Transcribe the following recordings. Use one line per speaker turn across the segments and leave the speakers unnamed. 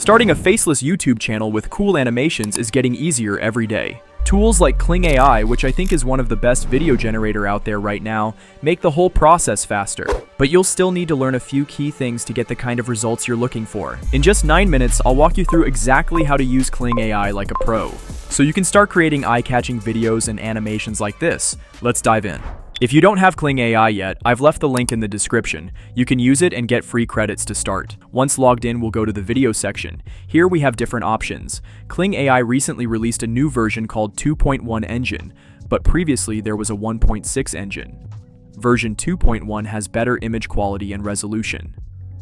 Starting a faceless YouTube channel with cool animations is getting easier every day. Tools like Kling AI, which I think is one of the best video generator out there right now, make the whole process faster. But you'll still need to learn a few key things to get the kind of results you're looking for. In just 9 minutes, I'll walk you through exactly how to use Kling AI like a pro, so you can start creating eye-catching videos and animations like this. Let's dive in. If you don't have Kling AI yet, I've left the link in the description. You can use it and get free credits to start. Once logged in, we'll go to the video section. Here we have different options. Kling AI recently released a new version called 2.1 engine, but previously there was a 1.6 engine. Version 2.1 has better image quality and resolution.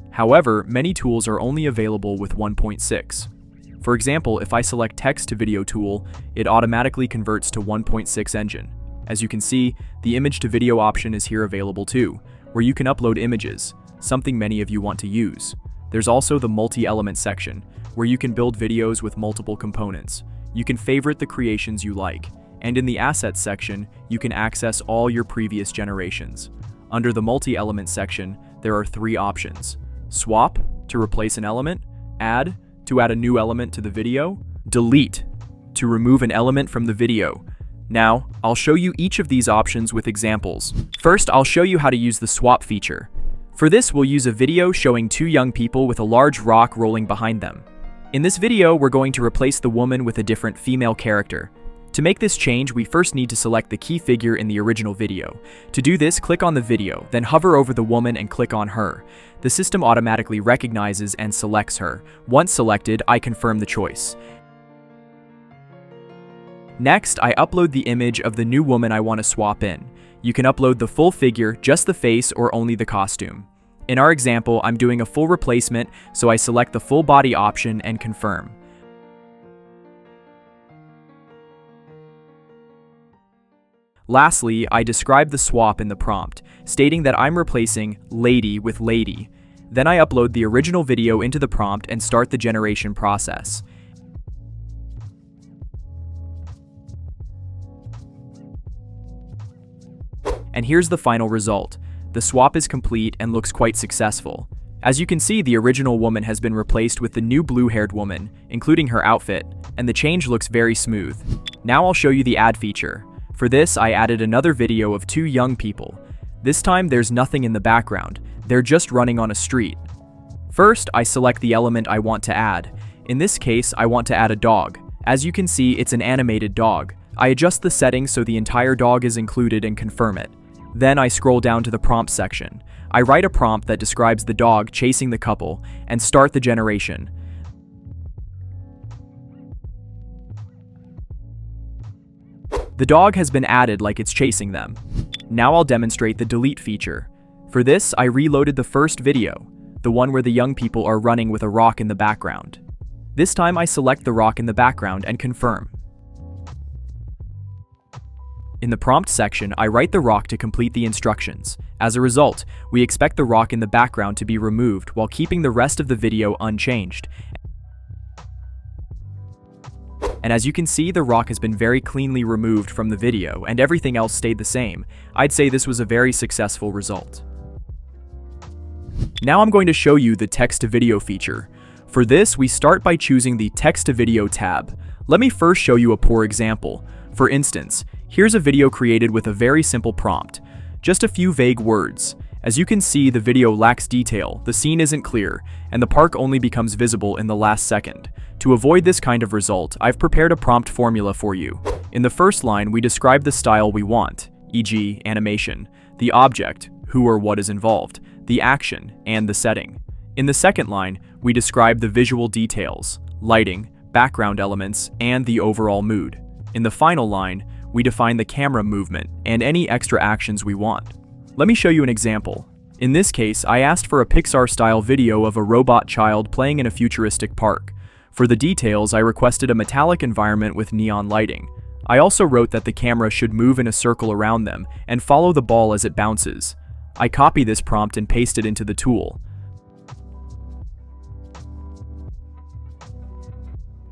However, many tools are only available with 1.6. For example, if I select text to video tool, it automatically converts to 1.6 engine. As you can see, the image to video option is here available too, where you can upload images, something many of you want to use. There's also the multi-element section, where you can build videos with multiple components. You can favorite the creations you like, and in the assets section, you can access all your previous generations. Under the multi-element section, there are 3 options: swap, to replace an element; add, to add a new element to the video; delete, to remove an element from the video. Now, I'll show you each of these options with examples. First, I'll show you how to use the swap feature. For this, we'll use a video showing 2 young people with a large rock rolling behind them. In this video, we're going to replace the woman with a different female character. To make this change, we first need to select the key figure in the original video. To do this, click on the video, then hover over the woman and click on her. The system automatically recognizes and selects her. Once selected, I confirm the choice. Next, I upload the image of the new woman I want to swap in. You can upload the full figure, just the face, or only the costume. In our example, I'm doing a full replacement, so I select the full body option and confirm. Lastly, I describe the swap in the prompt, stating that I'm replacing lady with lady. Then I upload the original video into the prompt and start the generation process. And here's the final result. The swap is complete and looks quite successful. As you can see, the original woman has been replaced with the new blue-haired woman, including her outfit, and the change looks very smooth. Now I'll show you the add feature. For this, I added another video of 2 young people. This time, there's nothing in the background. They're just running on a street. First, I select the element I want to add. In this case, I want to add a dog. As you can see, it's an animated dog. I adjust the settings so the entire dog is included and confirm it. Then I scroll down to the prompt section. I write a prompt that describes the dog chasing the couple and start the generation. The dog has been added like it's chasing them. Now I'll demonstrate the delete feature. For this, I reloaded the first video, the one where the young people are running with a rock in the background. This time I select the rock in the background and confirm. In the prompt section, I write the rock to complete the instructions. As a result, we expect the rock in the background to be removed while keeping the rest of the video unchanged. And as you can see, the rock has been very cleanly removed from the video and everything else stayed the same. I'd say this was a very successful result. Now I'm going to show you the text-to-video feature. For this, we start by choosing the text-to-video tab. Let me first show you a poor example. For instance, here's a video created with a very simple prompt, just a few vague words. As you can see, the video lacks detail, the scene isn't clear, and the park only becomes visible in the last second. To avoid this kind of result, I've prepared a prompt formula for you. In the first line, we describe the style we want, e.g., animation, the object, who or what is involved, the action, and the setting. In the second line, we describe the visual details, lighting, background elements, and the overall mood. In the final line, we define the camera movement and any extra actions we want. Let me show you an example. In this case, I asked for a Pixar-style video of a robot child playing in a futuristic park. For the details, I requested a metallic environment with neon lighting. I also wrote that the camera should move in a circle around them and follow the ball as it bounces. I copy this prompt and paste it into the tool.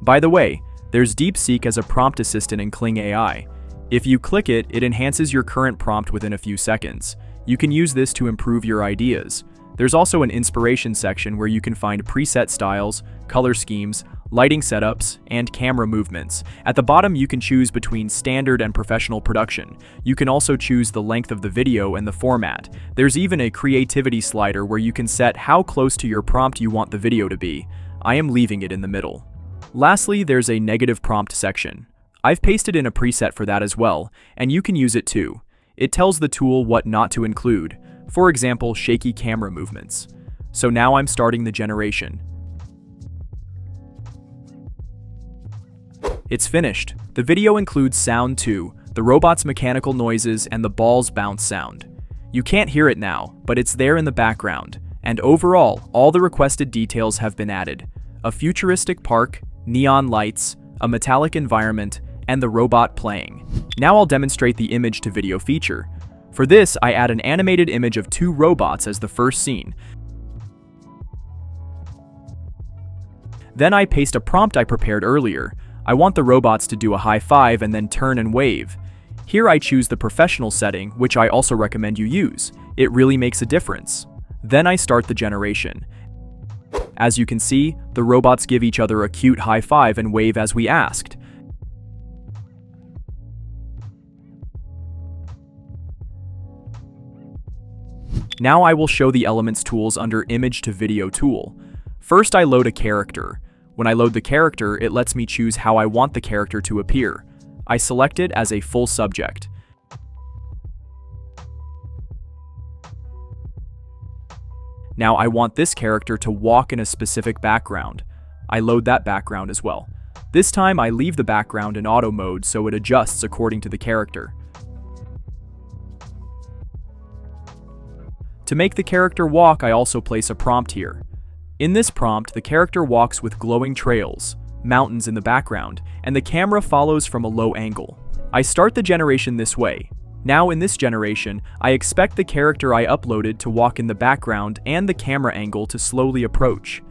By the way, there's DeepSeek as a prompt assistant in Kling AI. If you click it, it enhances your current prompt within a few seconds. You can use this to improve your ideas. There's also an inspiration section where you can find preset styles, color schemes, lighting setups, and camera movements. At the bottom, you can choose between standard and professional production. You can also choose the length of the video and the format. There's even a creativity slider where you can set how close to your prompt you want the video to be. I am leaving it in the middle. Lastly, there's a negative prompt section. I've pasted in a preset for that as well, and you can use it too. It tells the tool what not to include. For example, shaky camera movements. So now I'm starting the generation. It's finished. The video includes sound too, the robot's mechanical noises and the ball's bounce sound. You can't hear it now, but it's there in the background. And overall, all the requested details have been added. A futuristic park, neon lights, a metallic environment, and the robot playing. Now I'll demonstrate the image to video feature. For this, I add an animated image of 2 robots as the first scene. Then I paste a prompt I prepared earlier. I want the robots to do a high five and then turn and wave. Here I choose the professional setting, which I also recommend you use. It really makes a difference. Then I start the generation. As you can see, the robots give each other a cute high five and wave as we asked. Now I will show the Elements tools under Image to Video tool. First I load a character. When I load the character, it lets me choose how I want the character to appear. I select it as a full subject. Now I want this character to walk in a specific background. I load that background as well. This time I leave the background in auto mode so it adjusts according to the character. To make the character walk, I also place a prompt here. In this prompt, the character walks with glowing trails, mountains in the background, and the camera follows from a low angle. I start the generation this way. Now in this generation, I expect the character I uploaded to walk in the background and the camera angle to slowly approach.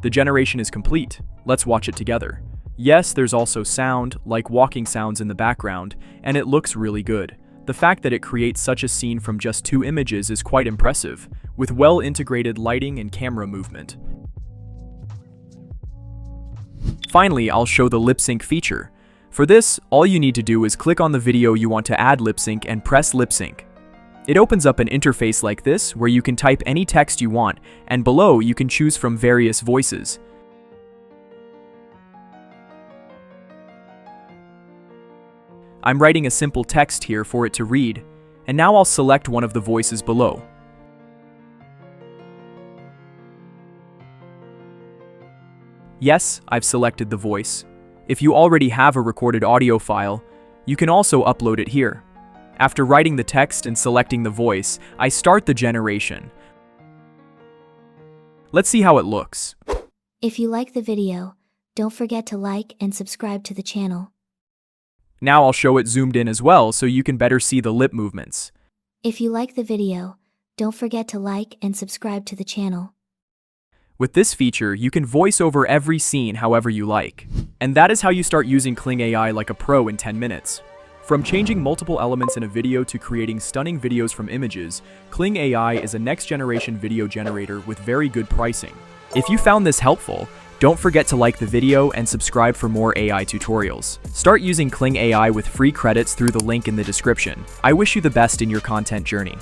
The generation is complete. Let's watch it together. Yes, there's also sound, like walking sounds in the background, and it looks really good. The fact that it creates such a scene from just 2 images is quite impressive, with well-integrated lighting and camera movement. Finally, I'll show the lip sync feature. For this, all you need to do is click on the video you want to add lip sync and press lip sync. It opens up an interface like this where you can type any text you want, and below you can choose from various voices. I'm writing a simple text here for it to read, and now I'll select one of the voices below. Yes, I've selected the voice. If you already have a recorded audio file, you can also upload it here. After writing the text and selecting the voice, I start the generation. Let's see how it looks.
If you like the video, don't forget to like and subscribe to the channel.
Now I'll show it zoomed in as well so you can better see the lip movements.
If you like the video, don't forget to like and subscribe to the channel.
With this feature, you can voice over every scene however you like. And that is how you start using Kling AI like a pro in 10 minutes. From changing multiple elements in a video to creating stunning videos from images, Kling AI is a next-generation video generator with very good pricing. If you found this helpful, don't forget to like the video and subscribe for more AI tutorials. Start using Kling AI with free credits through the link in the description. I wish you the best in your content journey.